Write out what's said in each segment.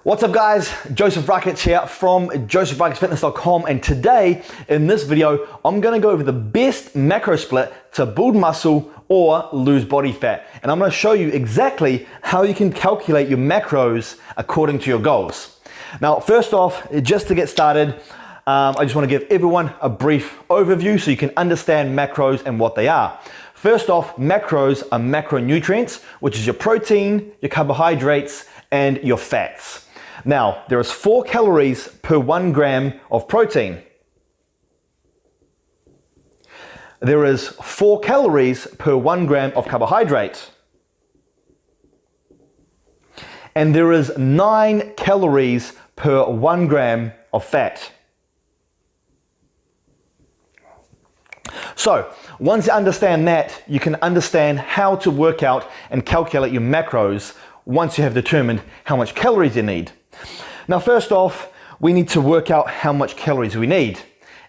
What's up guys, Joseph Rakic here from josephrakicfitness.com, and today in this video I'm going to go over the best macro split to build muscle or lose body fat, and I'm going to show you exactly how you can calculate your macros according to your goals. Now first off, just to get started, I just want to give everyone a brief overview so you can understand macros and what they are. First off, macros are macronutrients, which is your protein, your carbohydrates, and your fats. Now, there is 4 calories per 1 gram of protein. There is 4 calories per 1 gram of carbohydrate. And there is 9 calories per 1 gram of fat. So, once you understand that, you can understand how to work out and calculate your macros once you have determined how much calories you need. Now first off, we need to work out how much calories we need.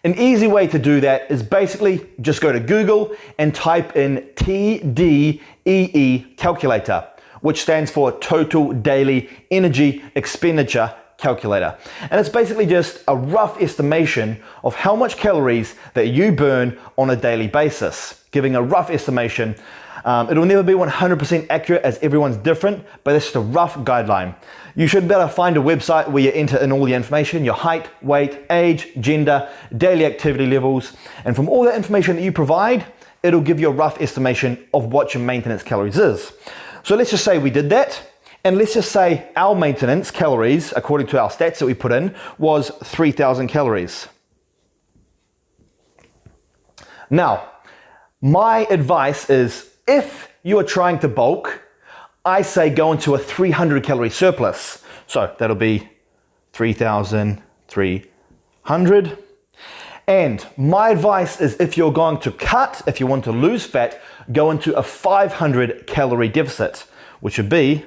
An easy way to do that is basically just go to Google and type in TDEE calculator, which stands for Total Daily Energy Expenditure Calculator. And it's basically just a rough estimation of how much calories that you burn on a daily basis, giving a rough estimation. It'll never be 100% accurate as everyone's different, but it's just a rough guideline. You should be able to find a website where you enter in all the information, your height, weight, age, gender, daily activity levels, and from all that information that you provide, it'll give you a rough estimation of what your maintenance calories is. So let's just say we did that, and let's just say our maintenance calories, according to our stats that we put in, was 3,000 calories. Now, my advice is, if you are trying to bulk, I say go into a 300 calorie surplus. So that'll be 3,300. And my advice is, if you're going to cut, if you want to lose fat, go into a 500 calorie deficit, which would be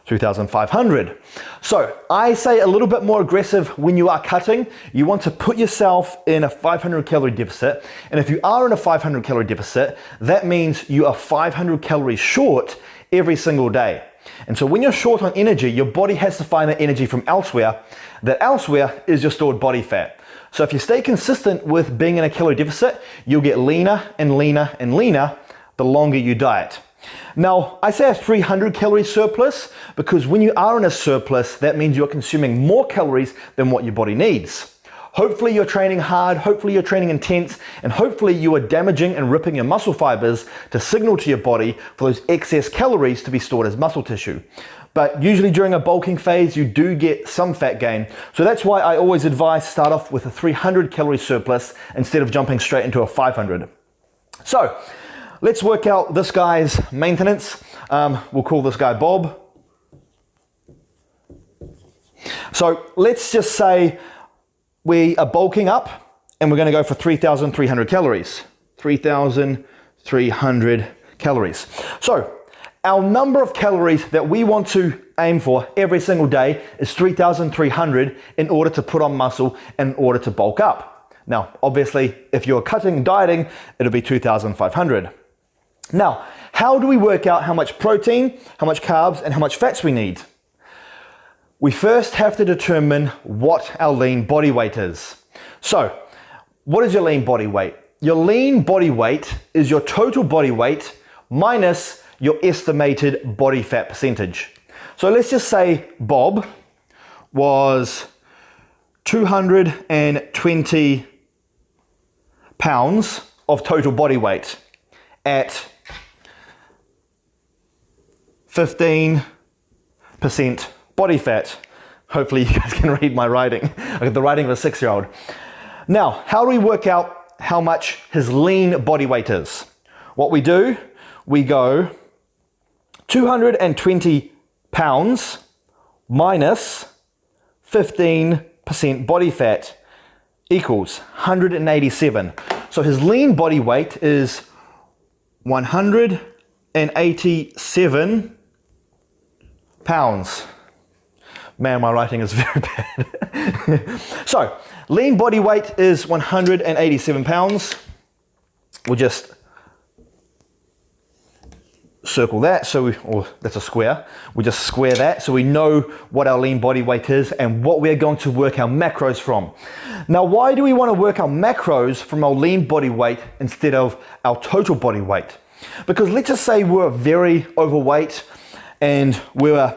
2,500. So I say a little bit more aggressive when you are cutting. You want to put yourself in a 500 calorie deficit. And if you are in a 500 calorie deficit, that means you are 500 calories short every single day. And so when you're short on energy, your body has to find that energy from elsewhere. That elsewhere is your stored body fat. So if you stay consistent with being in a calorie deficit, you'll get leaner and leaner and leaner the longer you diet. Now, I say a 300 calorie surplus because when you are in a surplus, that means you're consuming more calories than what your body needs. Hopefully you're training hard, hopefully you're training intense, and hopefully you are damaging and ripping your muscle fibers to signal to your body for those excess calories to be stored as muscle tissue. But usually during a bulking phase, you do get some fat gain. So that's why I always advise start off with a 300 calorie surplus instead of jumping straight into a 500. So, let's work out this guy's maintenance. We'll call this guy Bob. So let's just say we are bulking up and we're going to go for 3,300 calories. 3,300 calories. So our number of calories that we want to aim for every single day is 3,300 in order to put on muscle, in order to bulk up. Now, obviously, if you're cutting and dieting, it'll be 2,500. Now, how do we work out how much protein, how much carbs, and how much fats we need? We first have to determine what our lean body weight is. So, what is your lean body weight? Your lean body weight is your total body weight minus your estimated body fat percentage. So let's just say Bob was 220 pounds of total body weight at 15% body fat. Hopefully you guys can read my writing. I got the writing of a 6-year-old. Now, how do we work out how much his lean body weight is? What we do, we go 220 pounds minus 15% body fat equals 187. So his lean body weight is 187 pounds. Man, my writing is very bad. So, lean body weight is 187 pounds. We'll just circle that, or that's a square. We just square that so we know what our lean body weight is and what we're going to work our macros from. Now, why do we want to work our macros from our lean body weight instead of our total body weight? Because let's just say we're very overweight and we're,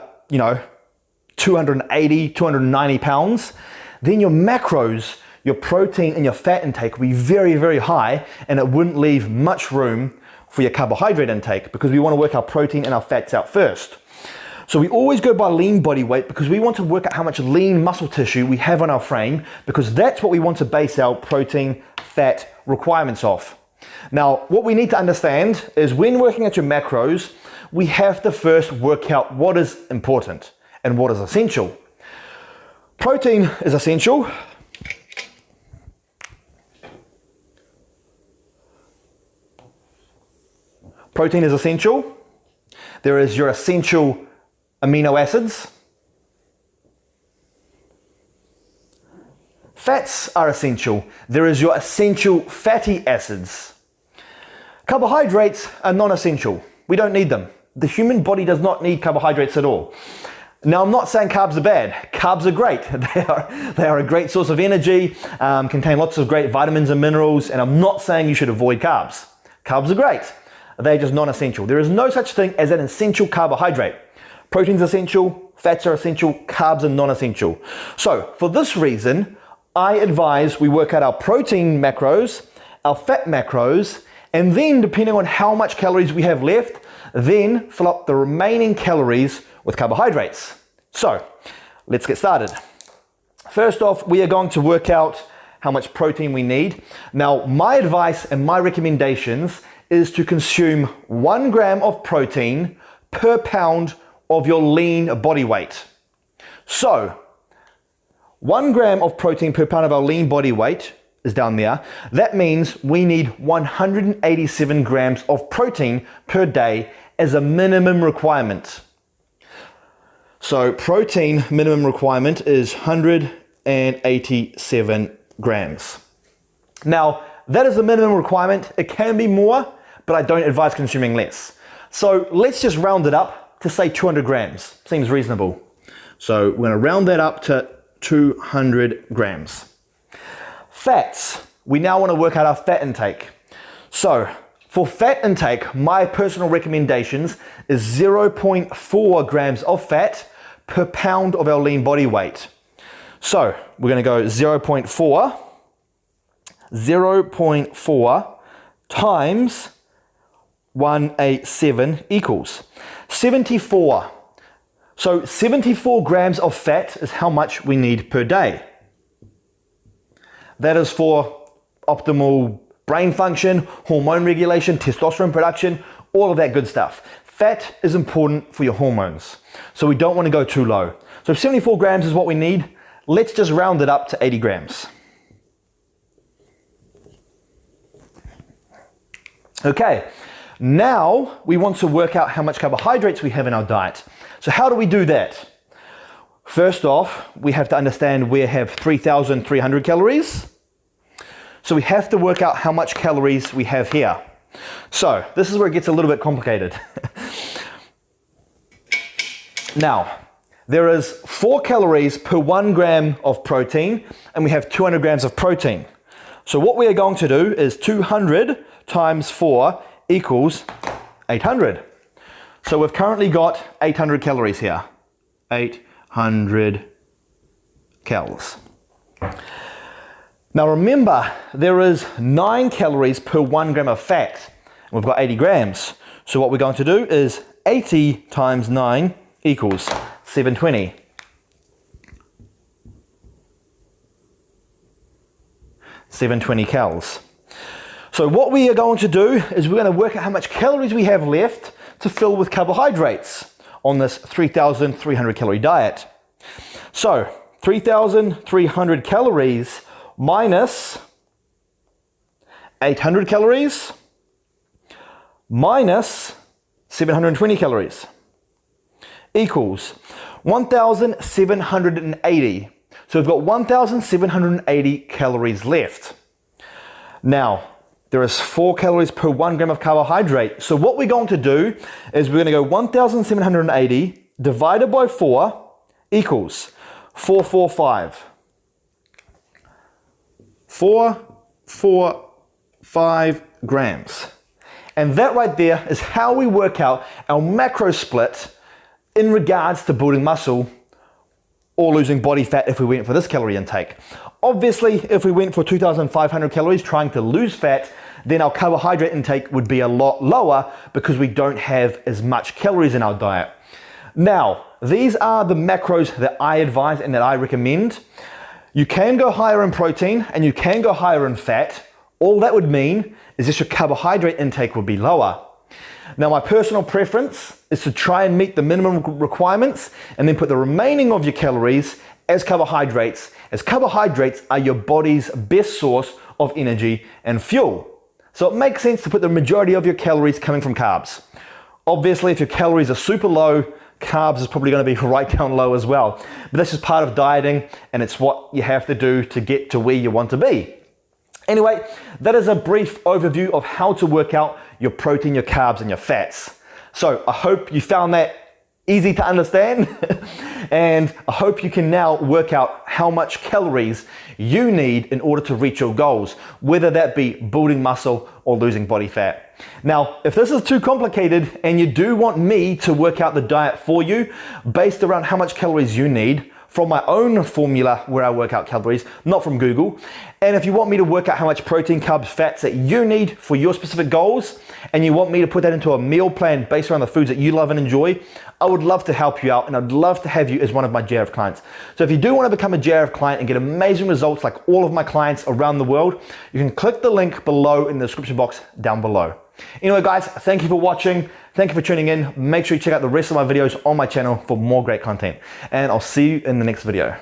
280, 290 pounds, then your macros, your protein and your fat intake will be very, very high, and it wouldn't leave much room for your carbohydrate intake because we want to work our protein and our fats out first. So we always go by lean body weight because we want to work out how much lean muscle tissue we have on our frame, because that's what we want to base our protein, fat requirements off. Now, what we need to understand is when working at your macros, we have to first work out what is important and what is essential. Protein is essential. Protein is essential. There is your essential amino acids. Fats are essential. There is your essential fatty acids. Carbohydrates are non-essential. We don't need them. The human body does not need carbohydrates at all. Now, I'm not saying carbs are bad. Carbs are great. They are a great source of energy, contain lots of great vitamins and minerals, and I'm not saying you should avoid carbs. Carbs are great. They're just non-essential. There is no such thing as an essential carbohydrate. Protein's essential, fats are essential, carbs are non-essential. So for this reason, I advise we work out our protein macros, our fat macros, and then depending on how much calories we have left, then fill up the remaining calories with carbohydrates. So let's get started. First off, we are going to work out how much protein we need. Now, my advice and my recommendations is to consume 1 gram of protein per pound of your lean body weight. So 1 gram of protein per pound of our lean body weight is down there. That means we need 187 grams of protein per day as a minimum requirement. So protein minimum requirement is 187 grams. Now, that is the minimum requirement. It can be more, but I don't advise consuming less. So let's just round it up to say 200 grams. Seems reasonable. So we're going to round that up to 200 grams. Fats. We now want to work out our fat intake. So for fat intake, my personal recommendations is 0.4 grams of fat per pound of our lean body weight. So we're going to go 0.4 times 187 equals 74. So 74 grams of fat is how much we need per day. That is for optimal brain function, hormone regulation, testosterone production, all of that good stuff. Fat is important for your hormones, so we don't want to go too low. So 74 grams is what we need. Let's just round it up to 80 grams. Okay, now we want to work out how much carbohydrates we have in our diet. So how do we do that? First off, we have to understand we have 3,300 calories. So we have to work out how much calories we have here. So this is where it gets a little bit complicated. Now, there is 4 calories per 1 gram of protein, and we have 200 grams of protein. So what we are going to do is 200 times 4 equals 800. So we've currently got 800 calories here. 800 calories. Now remember, there is 9 calories per 1 gram of fat. We've got 80 grams. So what we're going to do is 80 times 9 equals 720. calories. So what we are going to do is we're going to work out how much calories we have left to fill with carbohydrates on this 3,300 calorie diet. So 3,300 calories minus 800 calories minus 720 calories equals 1,780. So we've got 1,780 calories left. Now, there is 4 calories per 1 gram of carbohydrate. So what we're going to do is we're going to go 1,780 divided by 4 equals 445. 445 grams. And that right there is how we work out our macro split in regards to building muscle or losing body fat if we went for this calorie intake. Obviously, if we went for 2,500 calories trying to lose fat, then our carbohydrate intake would be a lot lower because we don't have as much calories in our diet. Now, these are the macros that I advise and that I recommend. You can go higher in protein and you can go higher in fat. All that would mean is just your carbohydrate intake would be lower. Now, my personal preference is to try and meet the minimum requirements and then put the remaining of your calories as carbohydrates, as carbohydrates are your body's best source of energy and fuel. So it makes sense to put the majority of your calories coming from carbs. Obviously, if your calories are super low, carbs is probably going to be right down low as well. But that's just part of dieting, and it's what you have to do to get to where you want to be. Anyway, that is a brief overview of how to work out your protein, your carbs, and your fats. So I hope you found that easy to understand, and I hope you can now work out how much calories you need in order to reach your goals, whether that be building muscle or losing body fat. Now, if this is too complicated and you do want me to work out the diet for you based around how much calories you need, from my own formula where I work out calories, not from Google. And if you want me to work out how much protein, carbs, fats that you need for your specific goals, and you want me to put that into a meal plan based around the foods that you love and enjoy, I would love to help you out, and I'd love to have you as one of my JRF clients. So if you do want to become a JRF client and get amazing results like all of my clients around the world, you can click the link below in the description box down below. Anyway guys, thank you for watching. Thank you for tuning in. Make sure you check out the rest of my videos on my channel for more great content. And I'll see you in the next video.